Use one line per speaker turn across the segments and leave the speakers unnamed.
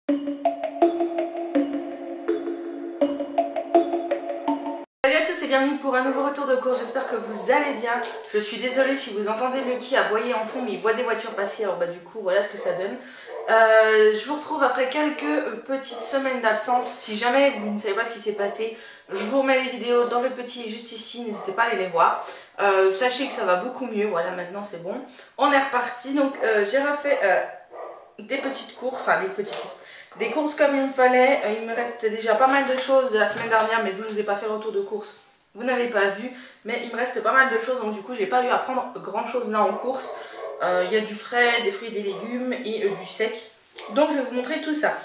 Salut à tous et bienvenue pour un nouveau retour de course, j'espère que vous allez bien. Je suis désolée si vous entendez Lucky aboyer en fond, mais il voit des voitures passer, alors du coup voilà ce que ça donne. Je vous retrouve après quelques petites semaines d'absence. Si jamais vous ne savez pas ce qui s'est passé, je vous remets les vidéos dans le petit juste ici, n'hésitez pas à aller les voir. Sachez que ça va beaucoup mieux, voilà maintenant c'est bon. On est reparti, donc j'ai refait des petites courses, enfin des courses comme il me fallait. Il me reste déjà pas mal de choses de la semaine dernière, mais vu que je vous ai pas fait le retour de course, vous n'avez pas vu. Mais il me reste pas mal de choses, donc du coup j'ai pas eu à prendre grand chose là en course. Il y a du frais, des fruits et des légumes et du sec. Donc je vais vous montrer tout ça.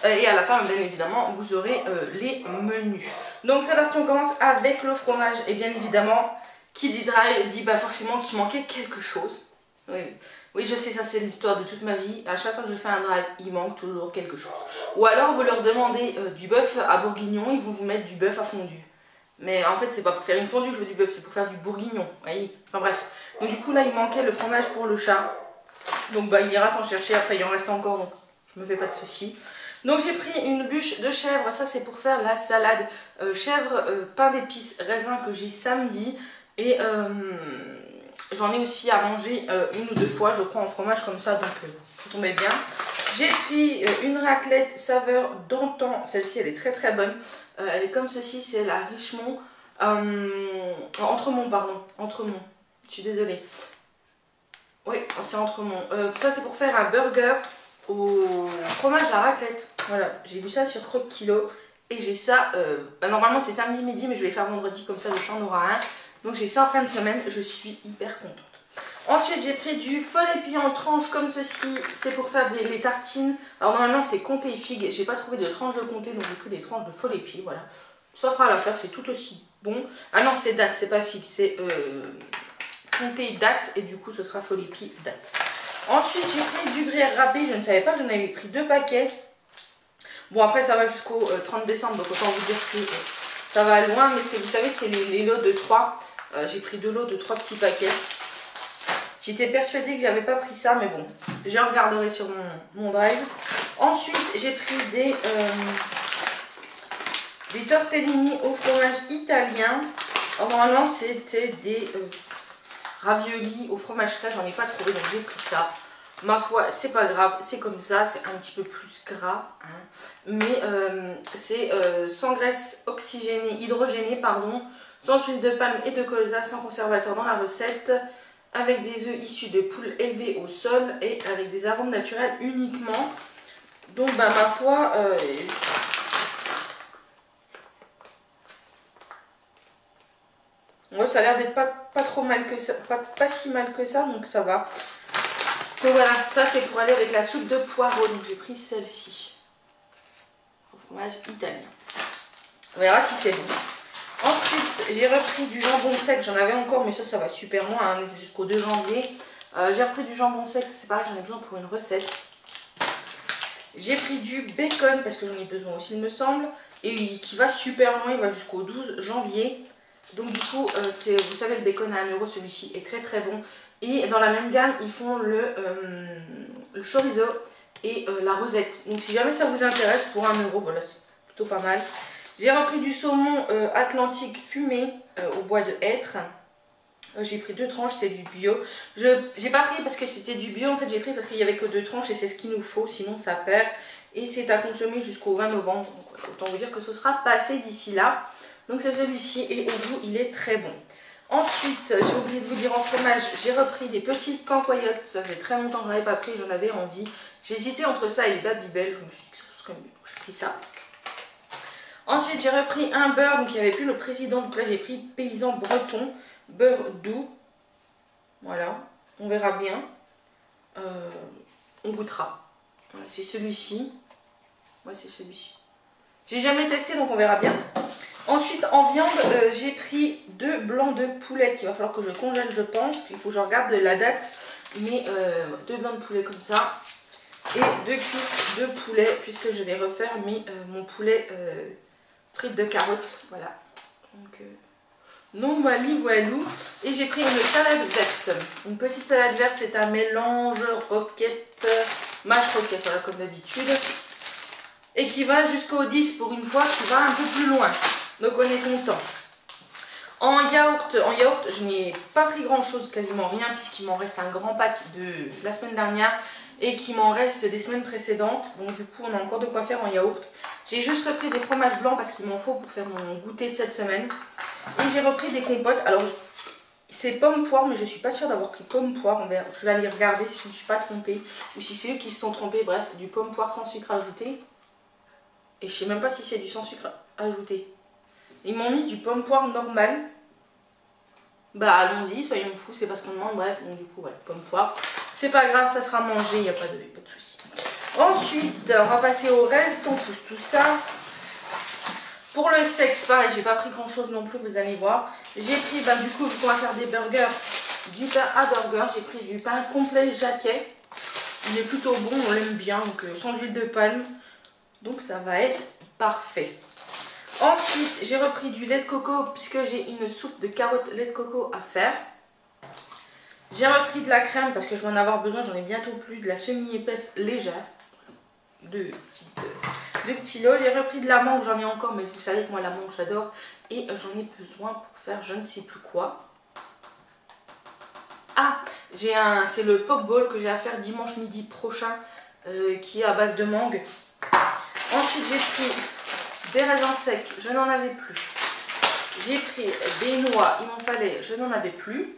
Et à la fin, bien évidemment, vous aurez les menus. Donc c'est parti, on commence avec le fromage. Et bien évidemment, qui dit drive dit forcément qu'il manquait quelque chose. Oui, je sais, ça c'est l'histoire de toute ma vie. À chaque fois que je fais un drive, il manque toujours quelque chose. Ou alors vous leur demandez du bœuf à bourguignon, ils vont vous mettre du bœuf à fondu. Mais en fait, c'est pas pour faire une fondue que je veux du bœuf, c'est pour faire du bourguignon. Vous voyez, enfin bref. Donc du coup là, il manquait le fromage pour le chat. Donc il ira s'en chercher, après il en reste encore, donc je me fais pas de soucis. Donc j'ai pris une bûche de chèvre, ça c'est pour faire la salade chèvre, pain d'épices, raisin que j'ai samedi. Et j'en ai aussi à manger une ou deux fois, je crois, en fromage comme ça, donc ça tombait bien. J'ai pris une raclette saveur d'antan, celle-ci elle est très très bonne. Elle est comme ceci, c'est la Richemont, Entremont pardon, Entremont, je suis désolée. Oui, c'est Entremont. Ça c'est pour faire un burger au fromage à raclette. Voilà, j'ai vu ça sur Croque Kilo et j'ai ça, normalement c'est samedi midi mais je vais les faire vendredi comme ça le chat en aura un. Donc j'ai ça en fin de semaine, je suis hyper contente. Ensuite j'ai pris du fol épi en tranches comme ceci, c'est pour faire les tartines. Alors normalement c'est comté et figue, j'ai pas trouvé de tranches de comté donc j'ai pris des tranches de fol épi, voilà. Ça fera l'affaire, c'est tout aussi bon. Ah non c'est date, c'est pas figue, c'est comté date et du coup ce sera fol épi date. Ensuite j'ai pris du gruyère râpé, je ne savais pas que j'en avais pris 2 paquets. Bon après ça va jusqu'au 30 décembre donc autant vous dire que ça va loin, mais vous savez c'est les lots de 3. J'ai pris 2 lots de 3 petits paquets. J'étais persuadée que j'avais pas pris ça, mais bon, je regarderai sur mon drive. Ensuite j'ai pris des tortellini au fromage italien. Alors, normalement c'était des raviolis au fromage frais, j'en ai pas trouvé donc j'ai pris ça. Ma foi, c'est pas grave, c'est comme ça, c'est un petit peu plus gras, hein. Mais c'est sans graisse oxygénée, hydrogénée, pardon, sans huile de palme et de colza, sans conservateur dans la recette, avec des œufs issus de poules élevées au sol et avec des arômes naturels uniquement. Donc ma foi, ouais, ça a l'air d'être pas trop mal que ça, pas si mal que ça, donc ça va. Donc voilà, ça c'est pour aller avec la soupe de poireaux, donc j'ai pris celle-ci, au fromage italien. On verra si c'est bon. Ensuite, j'ai repris du jambon sec, j'en avais encore, mais ça va super loin, hein, jusqu'au 2 janvier. J'ai repris du jambon sec, ça c'est pareil, j'en ai besoin pour une recette. J'ai pris du bacon, parce que j'en ai besoin aussi il me semble, et qui va super loin, il va jusqu'au 12 janvier. Donc du coup, vous savez le bacon à 1 €, celui-ci est très très bon. Et dans la même gamme, ils font le chorizo et la rosette. Donc si jamais ça vous intéresse, pour 1 €, voilà, c'est plutôt pas mal. J'ai repris du saumon atlantique fumé au bois de hêtre. J'ai pris 2 tranches, c'est du bio. J'ai pas pris parce que c'était du bio, en fait j'ai pris parce qu'il n'y avait que 2 tranches et c'est ce qu'il nous faut, sinon ça perd. Et c'est à consommer jusqu'au 20 novembre. Donc autant vous dire que ce sera passé d'ici là. Donc c'est celui-ci et au goût il est très bon. Ensuite, j'ai oublié de vous dire en fromage, j'ai repris des petites cancoyotes. Ça fait très longtemps que je n'en avais pas pris, j'en avais envie. J'hésitais entre ça et les Babybel, je me suis dit que ce serait mieux, donc j'ai pris ça. Ensuite, j'ai repris un beurre, donc il n'y avait plus le président, donc là j'ai pris paysan breton, beurre doux. Voilà, on verra bien. On goûtera. Voilà, c'est celui-ci. Ouais, c'est celui-ci. J'ai jamais testé, donc on verra bien. Ensuite, en viande, j'ai pris 2 blancs de poulet qu'il va falloir que je congèle, je pense. Il faut que je regarde la date. Mais 2 blancs de poulet comme ça. Et 2 cuisses de poulet, puisque je vais refaire mon poulet frites de carottes. Voilà. Donc, non, voilou. Et j'ai pris une salade verte. Une petite salade verte, c'est un mélange roquette, mâche roquette, voilà, comme d'habitude. et qui va jusqu'au 10 pour une fois, qui va un peu plus loin. Donc on est content. En yaourt, je n'ai pas pris grand chose, quasiment rien, puisqu'il m'en reste un grand pack de la semaine dernière et qu'il m'en reste des semaines précédentes. Donc du coup on a encore de quoi faire en yaourt. J'ai juste repris des fromages blancs parce qu'il m'en faut pour faire mon goûter de cette semaine. Et j'ai repris des compotes. Alors c'est pomme poire, mais je suis pas sûre d'avoir pris pomme poire. Je vais aller regarder si je ne suis pas trompée ou si c'est eux qui se sont trompés. Bref, du pomme poire sans sucre ajouté. Et je sais même pas si c'est du sans sucre ajouté. Ils m'ont mis du pomme poire normal. Bah allons-y, soyons fous, c'est parce qu'on demande. Bref, donc du coup, ouais, pomme poire. C'est pas grave, ça sera mangé, il n'y a pas de souci. Ensuite, on va passer au reste, on pousse tout ça. Pour le sexe, pareil, j'ai pas pris grand chose non plus, vous allez voir. J'ai pris, bah, du coup, vu qu'on va faire des burgers, du pain à burger, j'ai pris du pain complet Jacquet. Il est plutôt bon, on l'aime bien, donc sans huile de palme. Donc ça va être parfait. Ensuite, j'ai repris du lait de coco puisque j'ai une soupe de carottes lait de coco à faire. J'ai repris de la crème parce que je vais en avoir besoin, j'en ai bientôt plus, de la semi-épaisse légère. De petits lots. J'ai repris de la mangue, j'en ai encore, mais vous savez que moi la mangue j'adore. Et j'en ai besoin pour faire je ne sais plus quoi. Ah, c'est le pokeball que j'ai à faire dimanche midi prochain, qui est à base de mangue. Ensuite j'ai pris des raisins secs, je n'en avais plus. J'ai pris des noix, il m'en fallait, je n'en avais plus.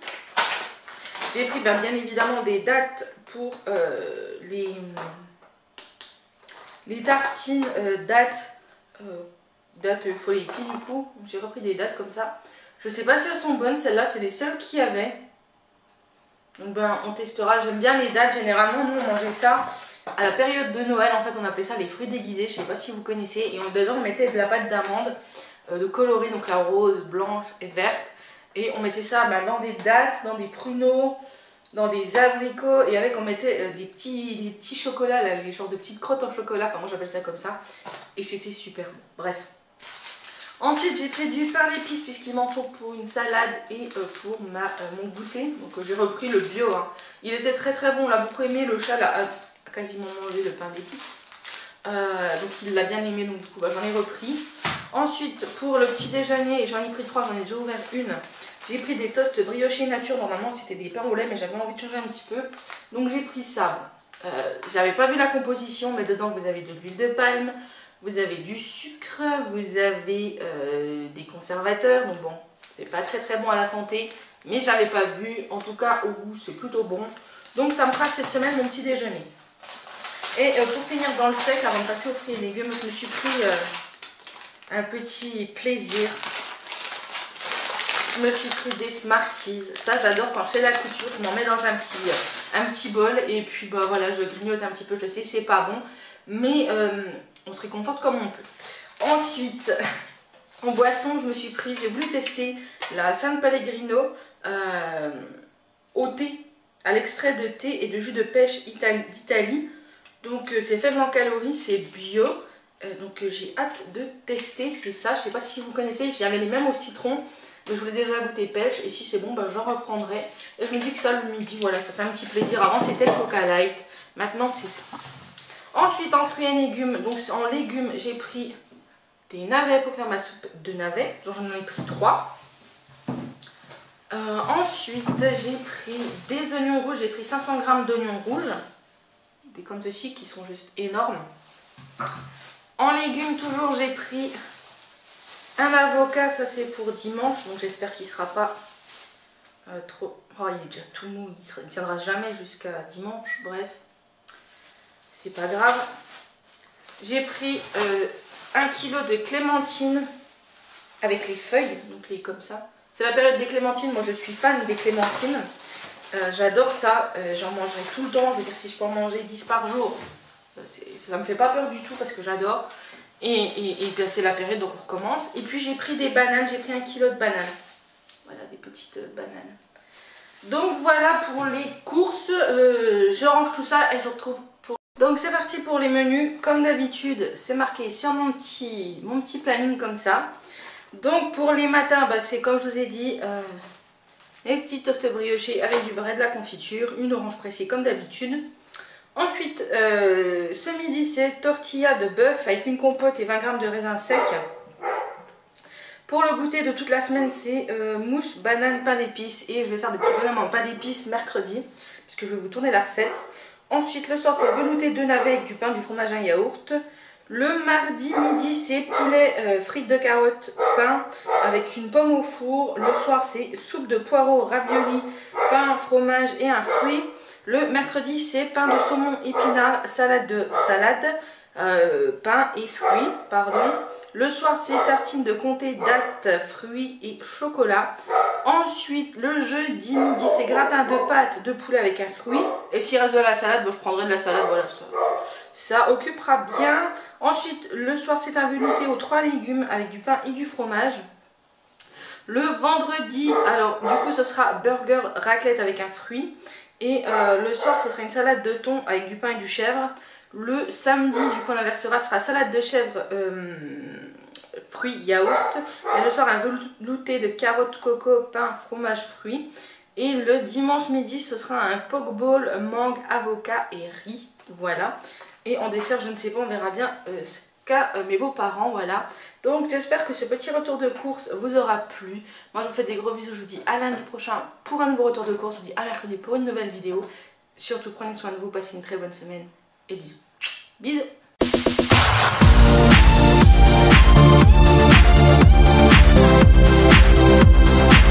J'ai pris bien évidemment des dattes pour les tartines dattes. Dattes, il faut les pieds du coup. J'ai repris des dattes comme ça. Je sais pas si elles sont bonnes, celles-là c'est les seules qu'il y avait. Donc ben on testera, j'aime bien les dattes, généralement nous on mangeait ça à la période de Noël, en fait on appelait ça les fruits déguisés, je sais pas si vous connaissez, et dedans on mettait de la pâte d'amande de colorée, donc la rose, blanche et verte, et on mettait ça ben, dans des dattes, dans des pruneaux, dans des abricots, et avec on mettait les petits chocolats, là, les genres de petites crottes en chocolat, enfin moi j'appelle ça comme ça, et c'était super bon, bref. Ensuite j'ai pris du pain d'épices puisqu'il m'en faut pour une salade et pour mon goûter, donc j'ai repris le bio, hein. Il était très très bon, on l'a beaucoup aimé, le chat a quasiment mangé le pain d'épices, donc il l'a bien aimé, donc du coup bah, j'en ai repris. Ensuite pour le petit déjeuner, j'en ai pris 3, j'en ai déjà ouvert une. J'ai pris des toasts briochés nature, normalement c'était des pains au lait mais j'avais envie de changer un petit peu, donc j'ai pris ça. J'avais pas vu la composition, mais dedans vous avez de l'huile de palme, vous avez du sucre, vous avez des conservateurs, donc bon c'est pas très bon à la santé, mais j'avais pas vu, en tout cas au goût c'est plutôt bon. Donc ça me fera cette semaine mon petit déjeuner. Et pour finir dans le sec, avant de passer aux fruits et légumes, je me suis pris un petit plaisir. Je me suis pris des Smarties. Ça j'adore quand je fais la couture, je m'en mets dans un petit bol et puis bah voilà, je grignote un petit peu, je sais c'est pas bon, mais on se réconforte comme on peut. Ensuite, en boisson, je me suis pris, j'ai voulu tester la San Pellegrino au thé, à l'extrait de thé et de jus de pêche d'Italie. Donc c'est faible en calories, c'est bio. Donc j'ai hâte de tester, c'est ça. Je sais pas si vous connaissez, j'avais les mêmes au citron, mais je voulais déjà goûter pêche. Et si c'est bon, bah, j'en reprendrai. Et je me dis que ça le midi, voilà, ça fait un petit plaisir. Avant c'était le Coca Light, maintenant c'est ça. Ensuite en fruits et légumes, donc en légumes j'ai pris des navets pour faire ma soupe de navets. J'en ai pris 3. Ensuite j'ai pris des oignons rouges, j'ai pris 500 g d'oignons rouges. Des comme ceci qui sont juste énormes. En légumes toujours j'ai pris un avocat, ça c'est pour dimanche, donc j'espère qu'il ne sera pas trop... Oh il est déjà tout mou, il ne tiendra jamais jusqu'à dimanche, bref. C'est pas grave. J'ai pris 1 kg de clémentines avec les feuilles, donc les comme ça. C'est la période des clémentines, moi je suis fan des clémentines. J'adore ça, j'en mangerai tout le temps, je veux dire si je peux en manger 10 par jour, ça me fait pas peur du tout parce que j'adore. Et bien c'est la période donc on recommence. Et puis j'ai pris des bananes, j'ai pris 1 kg de bananes. Voilà des petites bananes. Donc voilà pour les courses, je range tout ça et je vous retrouve pour... Donc c'est parti pour les menus, comme d'habitude c'est marqué sur mon petit planning comme ça. Donc pour les matins, bah, c'est comme je vous ai dit... les petits toasts briochés avec du beurre et de la confiture, une orange pressée comme d'habitude. Ensuite, ce midi, c'est tortilla de bœuf avec une compote et 20 g de raisins secs. Pour le goûter de toute la semaine, c'est mousse, banane, pain d'épices. Et je vais faire des petits bonhommes en pain d'épices mercredi, puisque je vais vous tourner la recette. Ensuite, le soir, c'est velouté de navets avec du pain, du fromage et un yaourt. Le mardi midi, c'est poulet, frites de carottes, pain avec une pomme au four. Le soir, c'est soupe de poireaux, ravioli, pain, fromage et un fruit. Le mercredi, c'est pain de saumon épinard, pain et fruits, pardon. Le soir, c'est tartine de comté, dattes, fruits et chocolat. Ensuite, le jeudi midi, c'est gratin de pâtes de poulet avec un fruit. Et s'il reste de la salade, bon, je prendrai de la salade, voilà, ça occupera bien. Ensuite, le soir, c'est un velouté aux 3 légumes avec du pain et du fromage. Le vendredi, alors du coup, ce sera burger raclette avec un fruit. Et le soir, ce sera une salade de thon avec du pain et du chèvre. Le samedi, du coup, on inversera, sera salade de chèvre, fruits, yaourt. Et le soir, un velouté de carottes, coco, pain, fromage, fruits. Et le dimanche midi, ce sera un poke bowl, mangue, avocat et riz. Voilà. Et en dessert, je ne sais pas, on verra bien ce qu'a mes beaux-parents, voilà. Donc j'espère que ce petit retour de course vous aura plu. Moi je vous fais des gros bisous, je vous dis à lundi prochain pour un nouveau retour de course. Je vous dis à mercredi pour une nouvelle vidéo. Surtout prenez soin de vous, passez une très bonne semaine et bisous. Bisous.